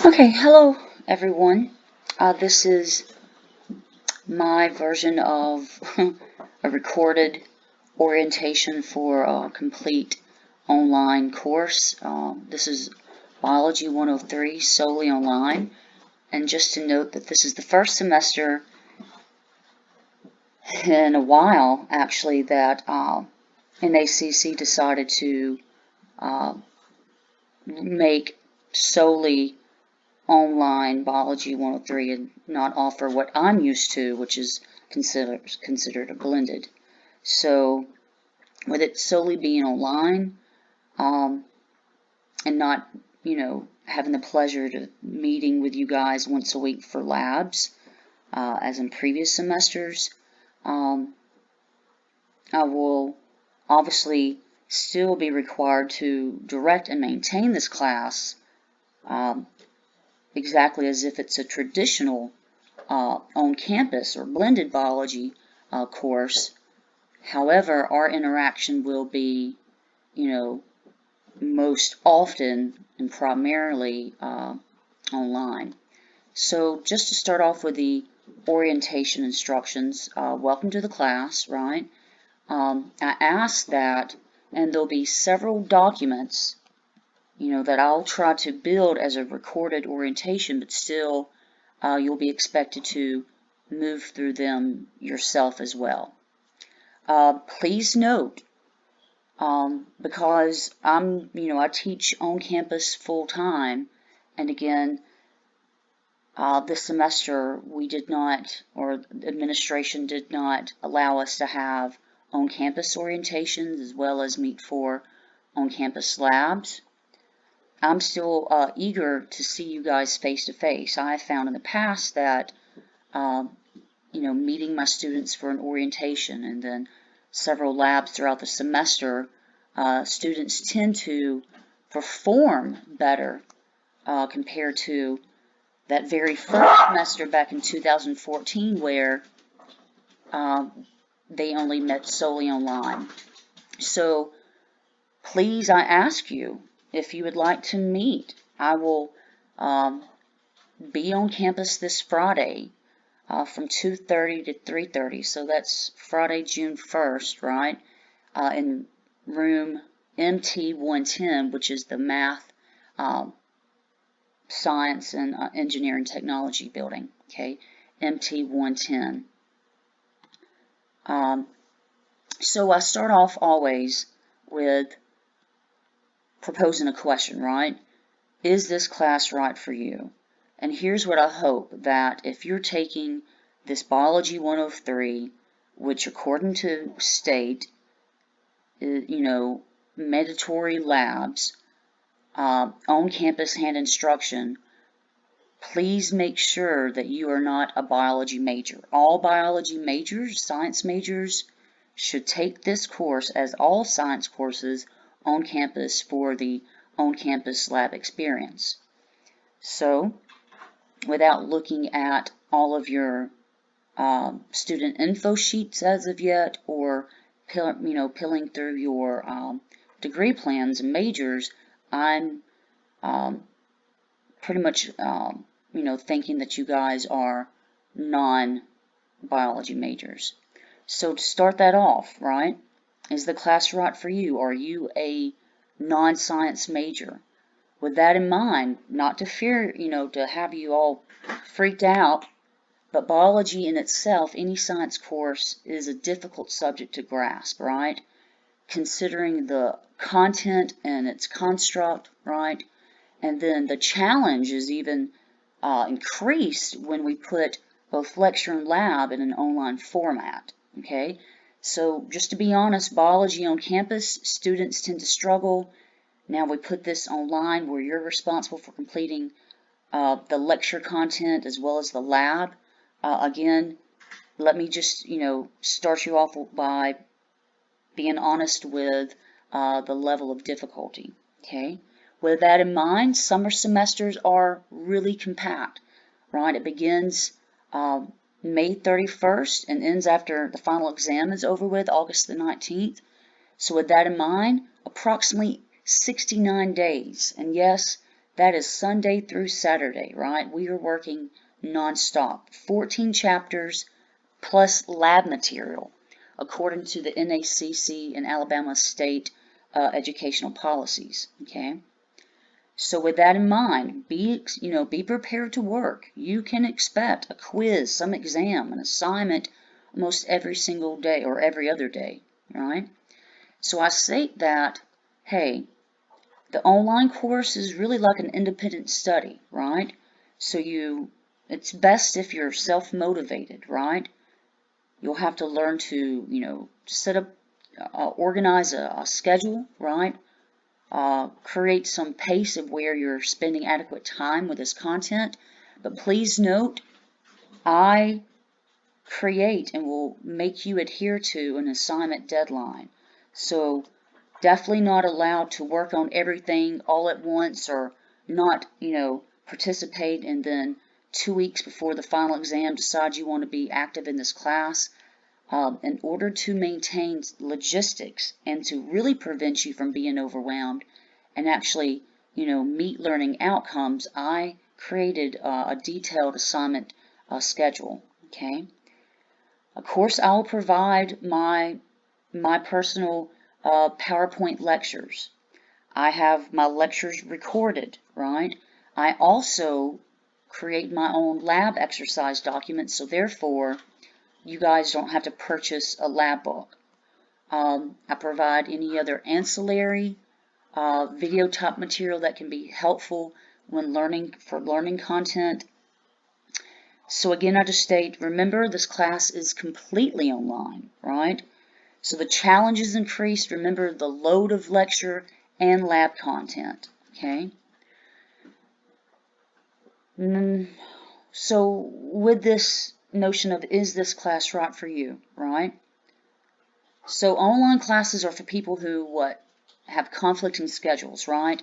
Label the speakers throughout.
Speaker 1: Okay, hello everyone. This is my version of a recorded orientation for a complete online course. This is Biology 103, solely online. And just to note that this is the first semester in a while, actually, that NACC decided to make solely online Biology 103 and not offer what I'm used to, which is considered a blended. So with it solely being online and not, having the pleasure to meeting with you guys once a week for labs, as in previous semesters, I will obviously still be required to direct and maintain this class exactly as if it's a traditional on-campus or blended biology course. However, our interaction will be, most often and primarily online. So just to start off with the orientation instructions, welcome to the class, right? I ask that, and there'll be several documents that I'll try to build as a recorded orientation, but still you'll be expected to move through them yourself as well. Please note, because I teach on campus full time, and again, this semester we did not, or administration did not allow us to have on-campus orientations as well as meet for on-campus labs. I'm still eager to see you guys face to face. I have found in the past that, meeting my students for an orientation and then several labs throughout the semester, students tend to perform better compared to that very first semester back in 2014 where they only met solely online. So please, I ask you, if you would like to meet, I will be on campus this Friday from 2:30 to 3:30. So that's Friday, June 1st, right? In room MT110, which is the math, science, and engineering technology building. Okay, MT110. So I start off always with proposing a question, right? Is this class right for you? And here's what I hope, that if you're taking this Biology 103, which according to state, mandatory labs, on-campus hand instruction, please make sure that you are not a biology major. All biology majors, science majors, should take this course as all science courses on campus for the on-campus lab experience. So, without looking at all of your student info sheets as of yet, or pilling through your degree plans and majors, I'm pretty much thinking that you guys are non-biology majors. So to start that off, right, is the class right for you? Are you a non-science major? With that in mind, not to fear, to have you all freaked out, but biology in itself, any science course, is a difficult subject to grasp, right? Considering the content and its construct, right? And then the challenge is even increased when we put both lecture and lab in an online format, okay? So just to be honest, biology on campus, students tend to struggle. Now we put this online where you're responsible for completing the lecture content as well as the lab. Again, let me just, start you off by being honest with the level of difficulty, okay? With that in mind, summer semesters are really compact, right? It begins May 31st and ends after the final exam is over with, August the 19th. So with that in mind, approximately 69 days. And yes, That is Sunday through Saturday, right? We are working nonstop. 14 chapters plus lab material, according to the NACC and Alabama state educational policies, okay? So with that in mind, be prepared to work. You can expect a quiz, some exam, an assignment almost every single day or every other day, right? So I state that, hey, the online course is really like an independent study, right? So it's best if you're self-motivated, right? You'll have to learn to, set up, organize a schedule, right? Create some pace of where you're spending adequate time with this content. But please note, I create and will make you adhere to an assignment deadline. So definitely not allowed to work on everything all at once, or not, participate and then 2 weeks before the final exam decide you want to be active in this class. In order to maintain logistics and to really prevent you from being overwhelmed and actually, meet learning outcomes, I created a detailed assignment schedule, okay? Of course, I'll provide my personal PowerPoint lectures. I have my lectures recorded, right? I also create my own lab exercise documents, so therefore you guys don't have to purchase a lab book. I provide any other ancillary video type material that can be helpful when learning content. So again, I just state, remember, this class is completely online, right? So the challenge is increased. Remember the load of lecture and lab content, okay? So with this notion of, is this class right for you, right? So online classes are for people who, have conflicting schedules, right?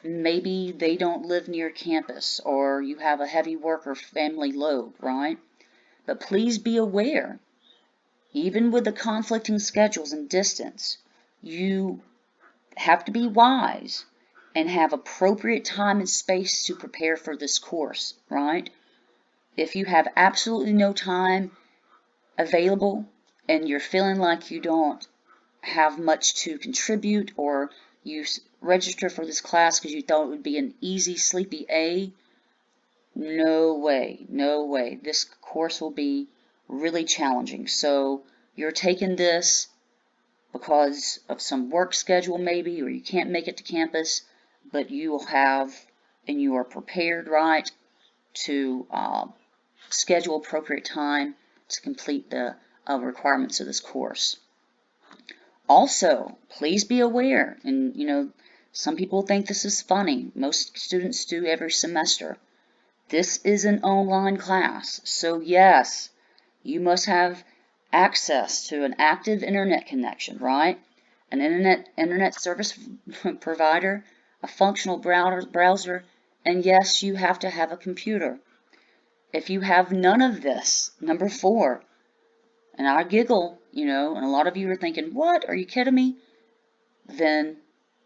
Speaker 1: Maybe they don't live near campus, or you have a heavy work or family load, right? But please be aware, even with the conflicting schedules and distance, you have to be wise and have appropriate time and space to prepare for this course, right? If you have absolutely no time available and you're feeling like you don't have much to contribute, or you register for this class because you thought it would be an easy, sleepy A, no way, no way. This course will be really challenging. So you're taking this because of some work schedule maybe, or you can't make it to campus, but you will have, and you are prepared, right, to schedule appropriate time to complete the requirements of this course. Also, please be aware, and some people think this is funny. Most students do every semester. This is an online class, so yes, you must have access to an active internet connection, right? An internet service provider, a functional browser, and yes, you have to have a computer. If you have none of this, number 4, and I giggle, and a lot of you are thinking, what, are you kidding me? Then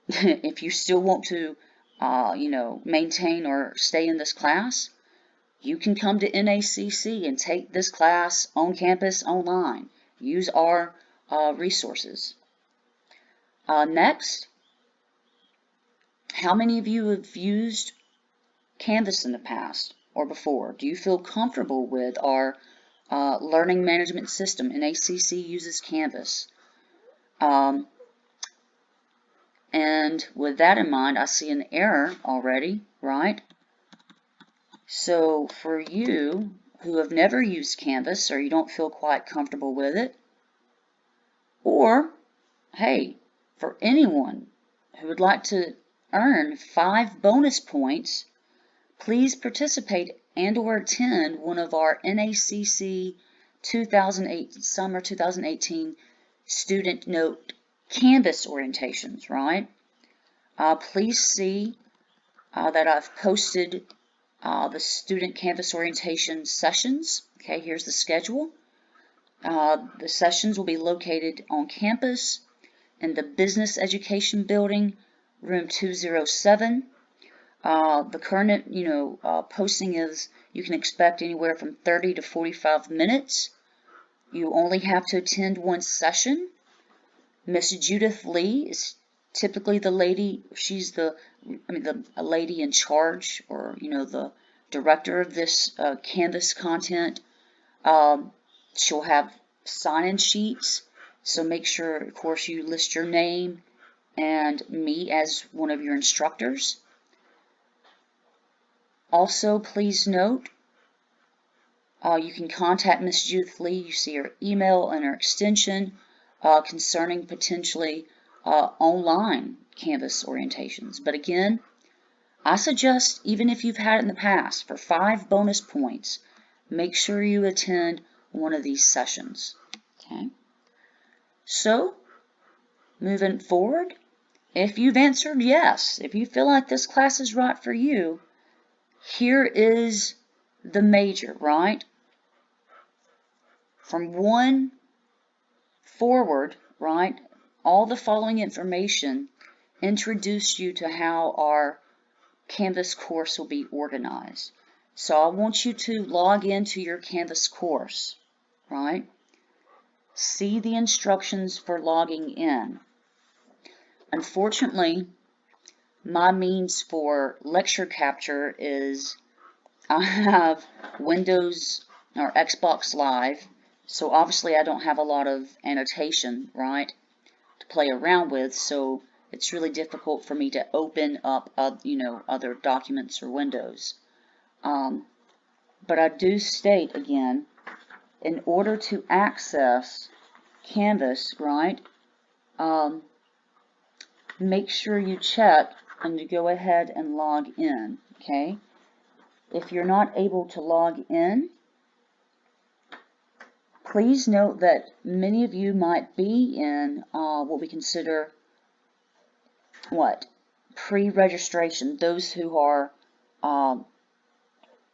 Speaker 1: if you still want to, maintain or stay in this class, you can come to NACC and take this class on campus online. Use our resources. Next, how many of you have used Canvas in the past or before? Do you feel comfortable with our learning management system? NACC uses Canvas. And with that in mind, I see an error already, right? So for you who have never used Canvas, or you don't feel quite comfortable with it, or, hey, for anyone who would like to earn 5 bonus points, please participate and or attend one of our NACC Summer 2018 Student Note Canvas orientations, right? Please see that I've posted the student Canvas orientation sessions. Okay, here's the schedule. The sessions will be located on campus in the Business Education Building, room 207. The current, posting is you can expect anywhere from 30 to 45 minutes. You only have to attend one session. Miss Judith Lee is typically the lady, she's a lady in charge, or, the director of this Canvas content. She'll have sign-in sheets, so make sure, of course, you list your name and me as one of your instructors. Also, please note, you can contact Miss Judith Lee. You see her email and her extension concerning potentially online Canvas orientations. But again, I suggest, even if you've had it in the past, for 5 bonus points, make sure you attend one of these sessions. Okay. So, moving forward, if you've answered yes, if you feel like this class is right for you, here is the major, right? From 1 forward, right, all the following information introduce you to how our Canvas course will be organized. So I want you to log into your Canvas course, right? See the instructions for logging in. Unfortunately, my means for lecture capture is I have Windows or Xbox Live, so obviously I don't have a lot of annotation, right, to play around with, so it's really difficult for me to open up, other documents or windows. But I do state again, in order to access Canvas, right, make sure you check and you go ahead and log in, okay? If you're not able to log in, please note that many of you might be in what we consider pre-registration, those who are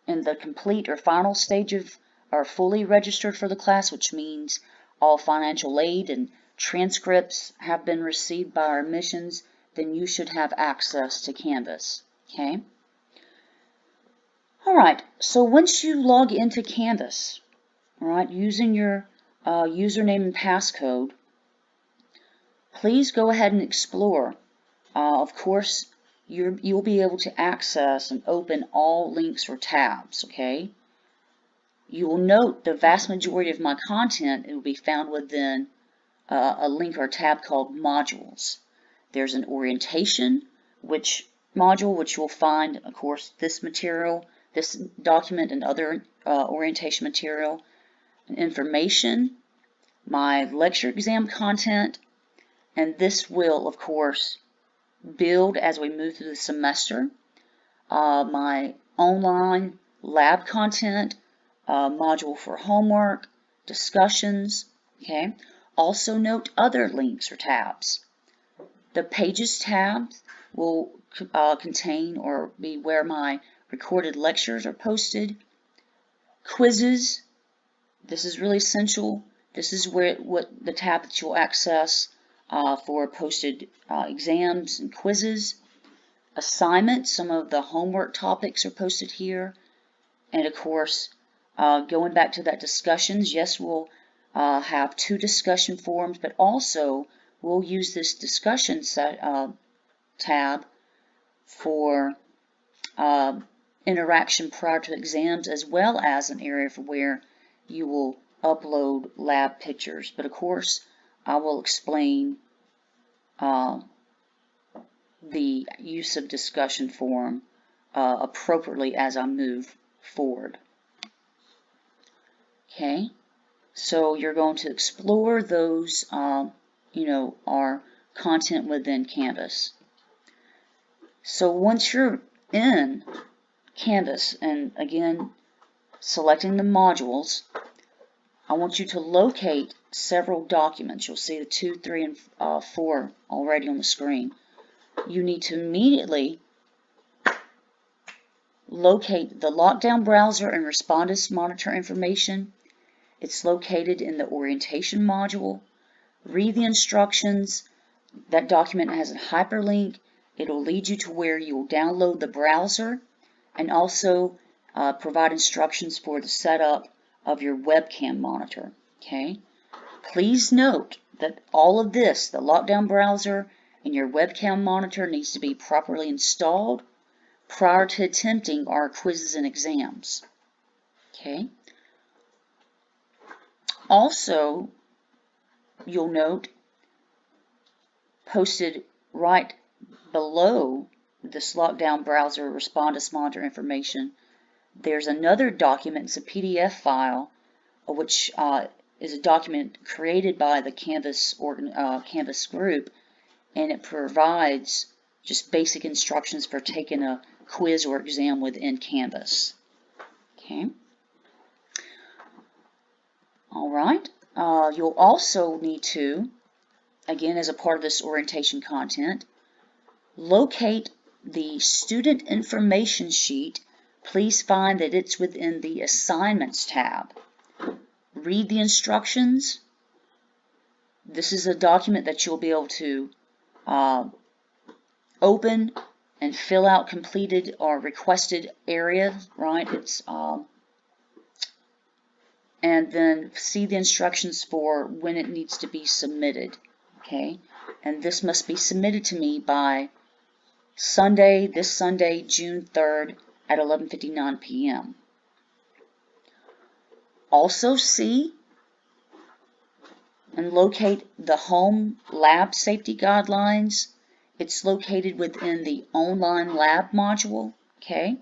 Speaker 1: in the complete or final stage of are fully registered for the class, which means all financial aid and transcripts have been received by our admissions, then you should have access to Canvas, okay? Alright, so once you log into Canvas, alright, using your username and passcode, please go ahead and explore. Of course, you'll be able to access and open all links or tabs, okay? You will note the vast majority of my content will be found within a link or tab called Modules. There's an Orientation module, which you'll find, of course, this material, this document, and other orientation material, and Information, my lecture exam content, and this will, of course, build as we move through the semester. My online lab content, module for homework, discussions, okay? Also note other links or tabs. The Pages tab will contain or be where my recorded lectures are posted. Quizzes, this is really essential. This is what the tab that you'll access for posted exams and quizzes. Assignments, some of the homework topics are posted here. And of course, going back to that discussions, yes, we'll have 2 discussion forums, but also we'll use this discussion tab for interaction prior to exams, as well as an area for where you will upload lab pictures. But of course, I will explain the use of discussion forum appropriately as I move forward. Okay, so you're going to explore those, our content within Canvas. So once you're in Canvas, and again, selecting the modules, I want you to locate several documents. You'll see the 2, 3, and 4 already on the screen. You need to immediately locate the lockdown browser and respondus monitor information. It's located in the orientation module. Read the instructions. That document has a hyperlink, It'll lead you to where you'll download the browser and also provide instructions for the setup of your webcam monitor. Okay. Please note that all of this, the lockdown browser and your webcam monitor, needs to be properly installed prior to attempting our quizzes and exams. Okay. Also, you'll note posted right below this lockdown browser respondus monitor information, there's another document. It's a PDF file, which is a document created by the Canvas group, and it provides just basic instructions for taking a quiz or exam within Canvas. Okay. All right. You'll also need to, again, as a part of this orientation content, locate the student information sheet. Please find that it's within the Assignments tab. Read the instructions. This is a document that you'll be able to open and fill out completed or requested areas, right? It's and then see the instructions for when it needs to be submitted. Okay, and this must be submitted to me by Sunday, this Sunday, June 3rd at 11:59 p.m. Also see and locate the home lab safety guidelines. It's located within the online lab module. Okay.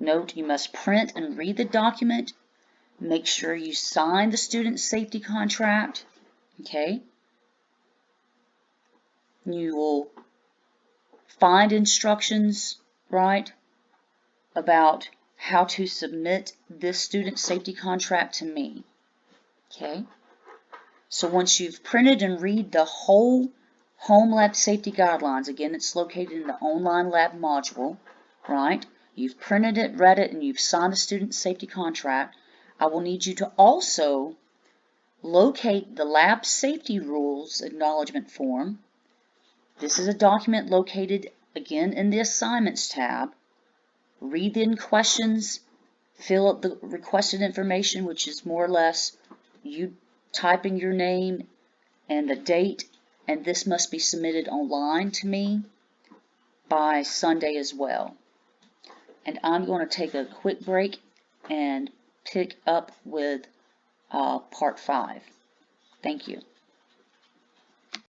Speaker 1: Note you must print and read the document. Make sure you sign the student safety contract. Okay. You will find instructions, right, about how to submit this student safety contract to me. Okay. So once you've printed and read the whole home lab safety guidelines, again, it's located in the online lab module, right? You've printed it, read it, and you've signed the student safety contract. I will need you to also locate the lab safety rules acknowledgement form. This is a document located, again, in the Assignments tab. Read the questions, fill up the requested information, which is more or less you typing your name and the date, and this must be submitted online to me by Sunday as well. And I'm going to take a quick break and pick up with part 5. Thank you.